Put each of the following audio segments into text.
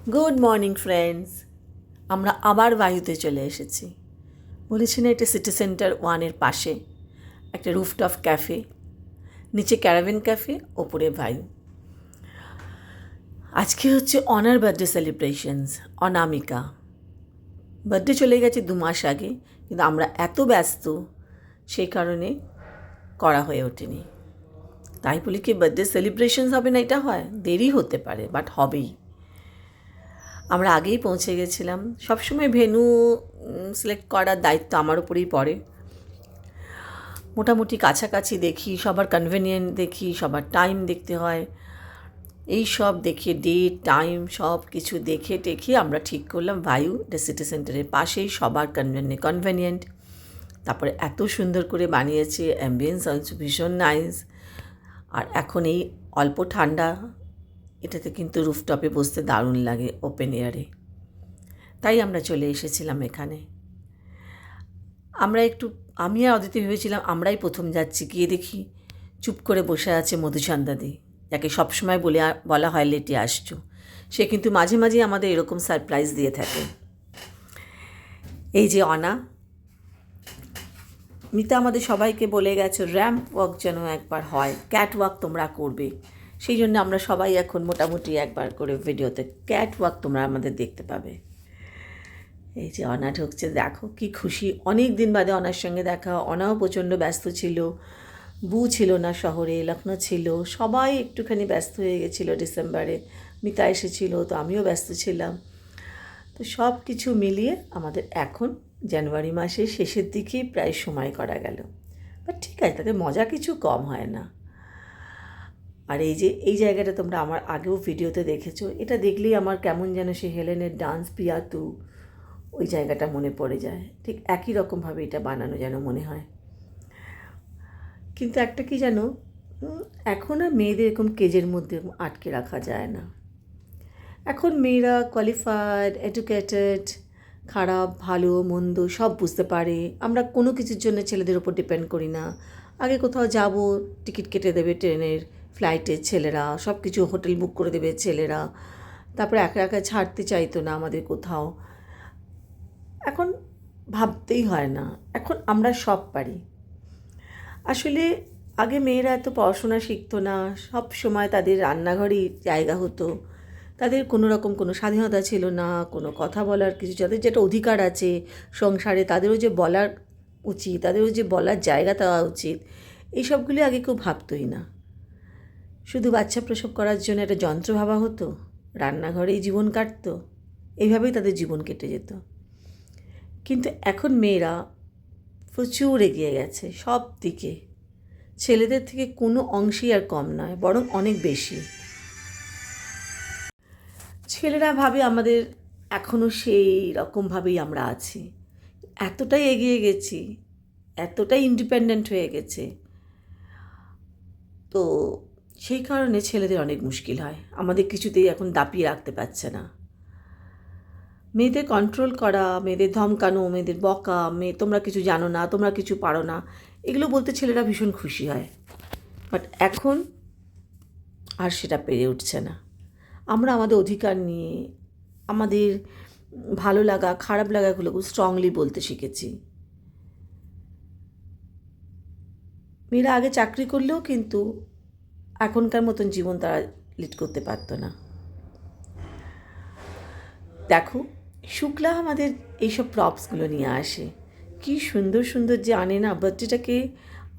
Good morning friends. আমরা আবার বায়ুতে চলে এসেছি। বলেছি না, এটা সিটি সেন্টার 1-এর পাশে একটা রুফটপ ক্যাফে, নিচে ক্যারাভেন ক্যাফে, ওপরে বায়ু। আজকে হচ্ছে অনার বার্থডে সেলিব্রেশনস। অনামিকা বার্থডে চলে গেছে 2 মাস আগে, কিন্তু আমরা এত ব্যস্ত সেই কারণে করা হয়ে ওঠেনি। তাই বলি কি বার্থডে সেলিব্রেশনস হবে না, এটা হয়, দেরি হতে পারে, বাট হবেই। আমরা আগেই পৌঁছে গেছিলাম। সবসময় ভেন্যু সিলেক্ট করার দায়িত্ব আমার উপরেই পড়ে। মোটামুটি কাছাকাছি দেখি, সবার কনভেনিয়েন্ট দেখি, সবার টাইম দেখতে হয়, এই সব দেখে ডেট টাইম সব কিছু দেখে টেখে আমরা ঠিক করলাম বায়ু, এটা সিটি সেন্টারের পাশেই, সবার কনভেনিয়েন্ট। তারপরে এত সুন্দর করে বানিয়েছে, অ্যাম্বিয়েন্স অলসো ভীষণ নাইস। আর এখন এই অল্প ঠান্ডা, এটাতে কিন্তু রুফটপে বসতে দারুণ লাগে ওপেন এয়ারে। তাই আমরা চলে এসেছিলাম এখানে। আমি আর অদিতি ভেবেছিলাম আমরাই প্রথম যাচ্ছি, গিয়ে দেখি চুপ করে বসে আছে মধুচন্দাদি, যাকে সবসময় বলা হয় লেটে আসছো। সে কিন্তু মাঝে মাঝে আমাদের এরকম সারপ্রাইজ দিয়ে থাকে। এই যে অনা, মিতা আমাদের সবাইকে বলে গেছে র্যাম্প ওয়াক যেন একবার হয়, ক্যাট ওয়াক তোমরা করবে। সেই জন্য আমরা সবাই এখন মোটামুটি একবার করে ভিডিওতে ক্যাট ওয়াক তোমরা আমাদের দেখতে পাবে। এই যে অনা ঢুকছে, দেখো কি খুশি, অনেক দিন বাদে অনার সঙ্গে দেখা। অনাও প্রচণ্ড ব্যস্ত ছিল, বু ছিল না শহরে, লখনৌ ছিল, সবাই একটুখানি ব্যস্ত হয়ে গেছিলো ডিসেম্বরে। মিতা এসেছিলো, তো আমিও ব্যস্ত ছিলাম। তো সব কিছু মিলিয়ে আমাদের এখন জানুয়ারি মাসের শেষের দিকেই প্রায় সময় করা গেল। বাট ঠিক আছে, তাতে মজা কিছু কম হয় না। আর এই যে এই জায়গাটা তোমরা আমার আগেও ভিডিওতে দেখেছো, এটা দেখলেই আমার কেমন যেন সে হেলেনের ডান্স পিয়াতু ওই জায়গাটা মনে পড়ে যায়। ঠিক একই রকমভাবে এটা বানানো যেন মনে হয়। কিন্তু একটা কি জানো, এখন আর মেয়েদের এরকম কেজের মধ্যে আটকে রাখা যায় না। এখন মেয়েরা কোয়ালিফাইড, এডুকেটেড, খারাপ ভালো মন্দ সব বুঝতে পারে। আমরা কোনো কিছুর জন্য ছেলেদের ওপর ডিপেন্ড করি না। আগে কোথাও যাব, টিকিট কেটে দেবে ট্রেনের, ফ্লাইটের ছেলেরা, সব কিছু হোটেল বুক করে দেবে ছেলেরা। তারপরে একা একা ছাড়তে চাইতো না আমাদের কোথাও। এখন ভাবতেই হয় না, এখন আমরা সব পারি। আসলে আগে মেয়েরা এত পড়াশোনা শিখতো না, সব সময় তাদের রান্নাঘরেই জায়গা হতো, তাদের কোনো রকম কোনো স্বাধীনতা ছিল না, কোনো কথা বলার কিছু, যাদের যেটা অধিকার আছে সংসারে তাদেরও যে বলার উচিত, তাদেরও যে বলার জায়গা দেওয়া উচিত, এই সবগুলি আগে কেউ ভাবতই না। শুধু বাচ্চা প্রসব করার জন্য একটা যন্ত্র ভাবা হতো, রান্নাঘরেই জীবন কাটতো, এইভাবেই তাদের জীবন কেটে যেত। কিন্তু এখন মেয়েরা প্রচুর এগিয়ে গেছে সব দিকে, ছেলেদের থেকে কোনো অংশেই আর কম নয়, বরং অনেক বেশি। ছেলেরা ভাবে আমাদের এখনও সেই রকমভাবেই আমরা আছি, এতটাই এগিয়ে গেছি, এতটাই ইন্ডিপেন্ডেন্ট হয়ে গেছে। তো সেই কারণে ছেলেদের অনেক মুশকিল হয়, আমাদের কিছুতেই এখন দাপিয়ে রাখতে পারছে না। মেয়েদের কন্ট্রোল করা, মেয়েদের ধমকানো, মেয়েদের বকা, মেয়ে তোমরা কিছু জানো না, তোমরা কিছু পারো না, এগুলো বলতে ছেলেরা ভীষণ খুশি হয়। বাট এখন আর সেটা পেরে উঠছে না। আমরা আমাদের অধিকার নিয়ে আমাদের ভালো লাগা খারাপ লাগাগুলো খুব স্ট্রংলি বলতে শিখেছি। মেয়েরা আগে চাকরি করলেও কিন্তু এখনকার মতন জীবন তারা লিড করতে পারতো না। দেখো, শুক্লা আমাদের এইসব প্রপসগুলো নিয়ে আসে, কি সুন্দর সুন্দর যে আনে না, বার্থডেটাকে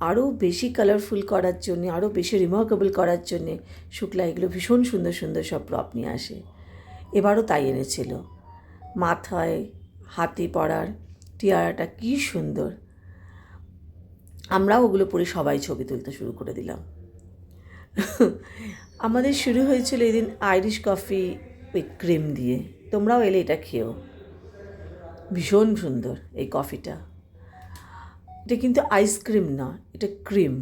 আরও বেশি কালারফুল করার জন্যে, আরও বেশি রিমার্কেবল করার জন্যে শুক্লা এগুলো ভীষণ সুন্দর সুন্দর সব প্রপ নিয়ে আসে। এবারও তাই এনেছিল। মাথায় হাতে পরার টিয়ারাটা কি সুন্দর, আমরাও ওগুলো পরে সবাই ছবি তুলতে শুরু করে দিলাম। আমাদের শুরু হয়েছিল এদিন আইরিশ কফি উইথ ক্রিম দিয়ে, তোমরাও এলে এটা খেও, ভীষণ সুন্দর এই কফিটা। এটা কিন্তু আইসক্রিম না, এটা ক্রিম।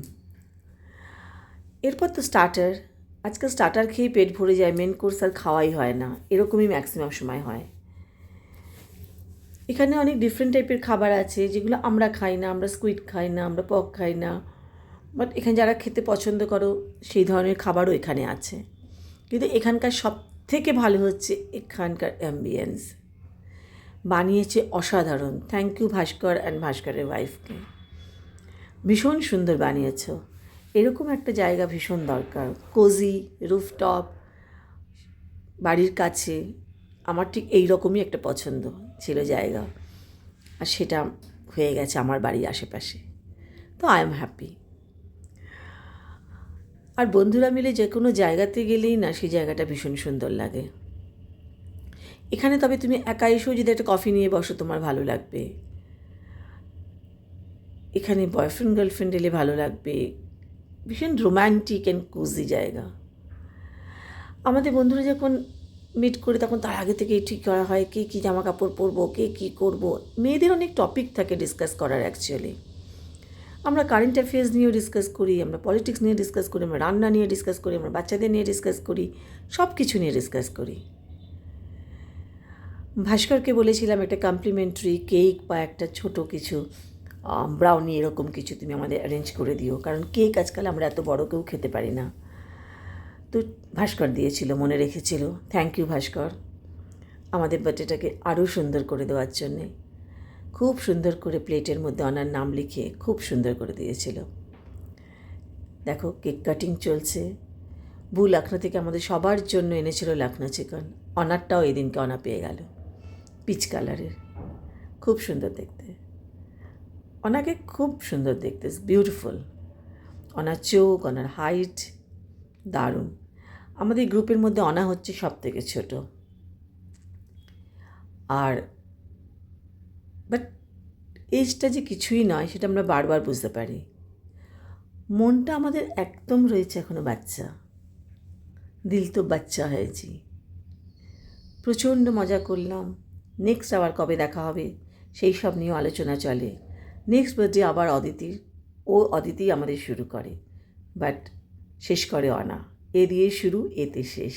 এরপর তো স্টার্টার, আজকাল স্টার্টার খেয়েই পেট ভরে যায়, মেন কোর্স আর খাওয়াই হয় না, এরকমই ম্যাক্সিমাম সময় হয়। এখানে অনেক ডিফারেন্ট টাইপের খাবার আছে যেগুলো আমরা খাই না, আমরা স্কুইড খাই না, আমরা পক খাই না, বাট এখানে যারা খেতে পছন্দ করো সেই ধরনের খাবারও এখানে আছে। কিন্তু এখানকার সব থেকে ভালো হচ্ছে এখানকার অ্যাম্বিয়েন্স। বানিয়েছে অসাধারণ। থ্যাংক ইউ ভাস্কর অ্যান্ড ভাস্করের ওয়াইফকে। ভীষণ সুন্দর বানিয়েছ। এরকম একটা জায়গা ভীষণ দরকার। কোজি, রুফটপ, বাড়ির কাছে। আমার ঠিক এই রকমই একটা পছন্দ ছিল জায়গা, আর সেটা হয়ে গেছে আমার বাড়ির আশেপাশে। তো আই এম হ্যাপি। আর বন্ধুরা মিলে যে কোনো জায়গাতে গেলেই না সেই জায়গাটা ভীষণ সুন্দর লাগে। এখানে তবে তুমি একা এসেও যদি একটা কফি নিয়ে বসো তোমার ভালো লাগবে। এখানে বয়ফ্রেন্ড গার্লফ্রেন্ড এলে ভালো লাগবে। ভীষণ রোম্যান্টিক অ্যান্ড কোজি জায়গা। আমাদের বন্ধুরা যখন মিট করে তখন তার আগে থেকেই ঠিক করা হয় কে কী জামা কাপড় পরবো, কে কী করবো। মেয়েদের অনেক টপিক থাকে ডিসকাস করার অ্যাকচুয়ালি। আমরা কারেন্ট অ্যাফেয়ার্স নিয়েও ডিসকাস করি, আমরা পলিটিক্স নিয়ে ডিসকাস করি, আমরা রান্না নিয়ে ডিসকাস করি, আমরা বাচ্চাদের নিয়ে ডিসকাস করি, সব কিছু নিয়ে ডিসকাস করি। ভাস্করকে বলেছিলাম একটা কমপ্লিমেন্টারি কেক বা একটা ছোট কিছু ব্রাউনি এরকম কিছু তুমি আমাদের অ্যারেঞ্জ করে দিও, কারণ কেক আজকাল আমরা এত বড় কেউ খেতে পারি না। তো ভাস্কর দিয়েছিল, মনে রেখেছিল। থ্যাংক ইউ ভাস্কর, আমাদের বার্থডেটাকে আরও সুন্দর করে দেওয়ার জন্যে। খুব সুন্দর করে প্লেটের মধ্যে ওনার নাম লিখে খুব সুন্দর করে দিয়েছিল। দেখো কেক কাটিং চলছে। লখনৌ থেকে আমাদের সবার জন্য এনেছিল লখনৌ চিকেন। অনারটাও এই দিনকে অনা পেয়ে গেল, পিচ কালারের, খুব সুন্দর দেখতে। অনাকে খুব সুন্দর দেখতে, বিউটিফুল। অনার চোখ, অনার হাইট দারুণ। আমাদের গ্রুপের মধ্যে অনা হচ্ছে সব থেকে ছোট। আর বাট এজটা যে কিছুই নয় সেটা আমরা বারবার বুঝতে পারি। মনটা আমাদের একদম রয়েছে এখনও বাচ্চা। দিল তো বাচ্চা হয়েছি। প্রচণ্ড মজা করলাম। নেক্সট আবার কবে দেখা হবে সেই সব নিয়েও আলোচনা চলে। নেক্সট বার্থডে আবার অদিতি আমাদের শুরু করে, বাট শেষ করে অনা। এ দিয়ে শুরু, এতে শেষ।